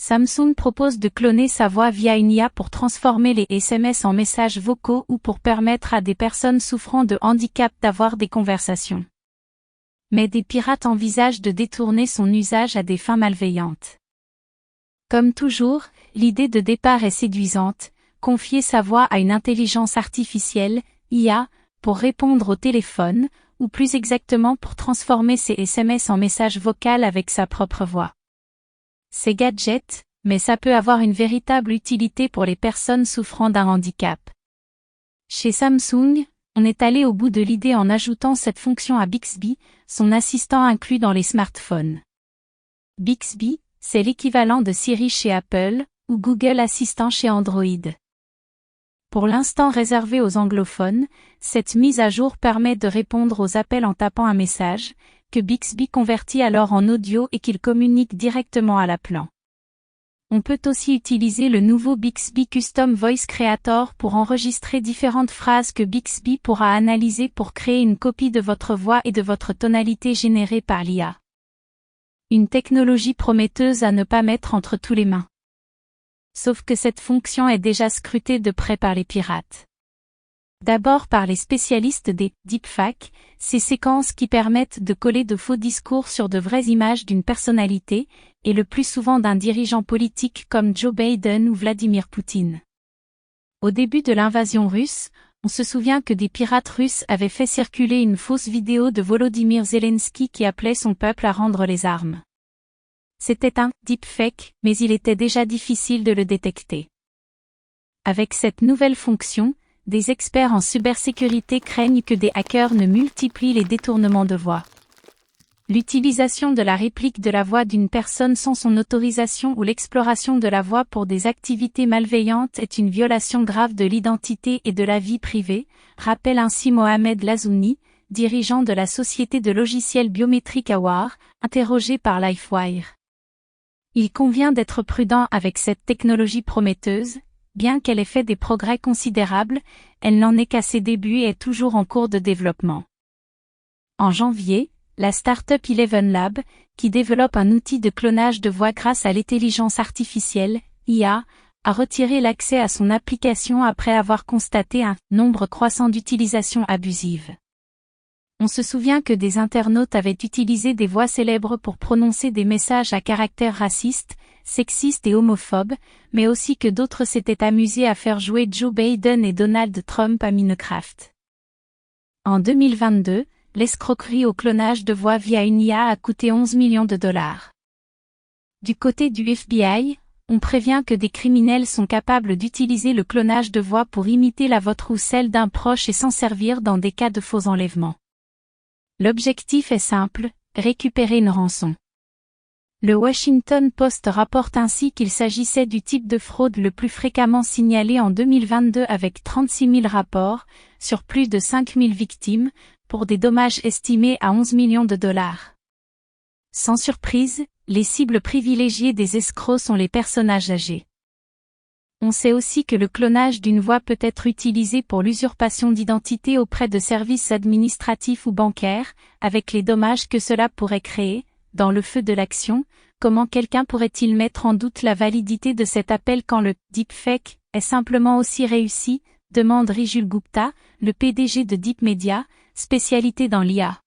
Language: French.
Samsung propose de cloner sa voix via une IA pour transformer les SMS en messages vocaux ou pour permettre à des personnes souffrant de handicap d'avoir des conversations. Mais des pirates envisagent de détourner son usage à des fins malveillantes. Comme toujours, l'idée de départ est séduisante, confier sa voix à une intelligence artificielle, IA, pour répondre au téléphone, ou plus exactement pour transformer ses SMS en messages vocaux avec sa propre voix. C'est gadget, mais ça peut avoir une véritable utilité pour les personnes souffrant d'un handicap. Chez Samsung, on est allé au bout de l'idée en ajoutant cette fonction à Bixby, son assistant inclus dans les smartphones. Bixby, c'est l'équivalent de Siri chez Apple, ou Google Assistant chez Android. Pour l'instant réservé aux anglophones, cette mise à jour permet de répondre aux appels en tapant un message, que Bixby convertit alors en audio et qu'il communique directement à l'appelant. On peut aussi utiliser le nouveau Bixby Custom Voice Creator pour enregistrer différentes phrases que Bixby pourra analyser pour créer une copie de votre voix et de votre tonalité générée par l'IA. Une technologie prometteuse à ne pas mettre entre tous les mains. Sauf que cette fonction est déjà scrutée de près par les pirates. D'abord par les spécialistes des deepfakes, ces séquences qui permettent de coller de faux discours sur de vraies images d'une personnalité, et le plus souvent d'un dirigeant politique comme Joe Biden ou Vladimir Poutine. Au début de l'invasion russe, on se souvient que des pirates russes avaient fait circuler une fausse vidéo de Volodymyr Zelensky qui appelait son peuple à rendre les armes. C'était un deepfake, mais il était déjà difficile de le détecter. Avec cette nouvelle fonction, des experts en cybersécurité craignent que des hackers ne multiplient les détournements de voix. L'utilisation de la réplique de la voix d'une personne sans son autorisation ou l'exploration de la voix pour des activités malveillantes est une violation grave de l'identité et de la vie privée, rappelle ainsi Mohamed Lazouni, dirigeant de la société de logiciels biométriques Awar, interrogé par LifeWire. Il convient d'être prudent avec cette technologie prometteuse. Bien qu'elle ait fait des progrès considérables, elle n'en est qu'à ses débuts et est toujours en cours de développement. En janvier, la start-up Eleven Labs, qui développe un outil de clonage de voix grâce à l'intelligence artificielle, IA, a retiré l'accès à son application après avoir constaté un nombre croissant d'utilisations abusives. On se souvient que des internautes avaient utilisé des voix célèbres pour prononcer des messages à caractère raciste, sexiste et homophobe, mais aussi que d'autres s'étaient amusés à faire jouer Joe Biden et Donald Trump à Minecraft. En 2022, l'escroquerie au clonage de voix via une IA a coûté 11 millions de dollars. Du côté du FBI, on prévient que des criminels sont capables d'utiliser le clonage de voix pour imiter la vôtre ou celle d'un proche et s'en servir dans des cas de faux enlèvements. L'objectif est simple, récupérer une rançon. Le Washington Post rapporte ainsi qu'il s'agissait du type de fraude le plus fréquemment signalé en 2022 avec 36 000 rapports, sur plus de 5 000 victimes, pour des dommages estimés à 11 millions de dollars. Sans surprise, les cibles privilégiées des escrocs sont les personnages âgés. On sait aussi que le clonage d'une voix peut être utilisé pour l'usurpation d'identité auprès de services administratifs ou bancaires, avec les dommages que cela pourrait créer. Dans le feu de l'action, comment quelqu'un pourrait-il mettre en doute la validité de cet appel quand le deepfake est simplement aussi réussi, demande Rijul Gupta, le PDG de Deep Media, spécialité dans l'IA.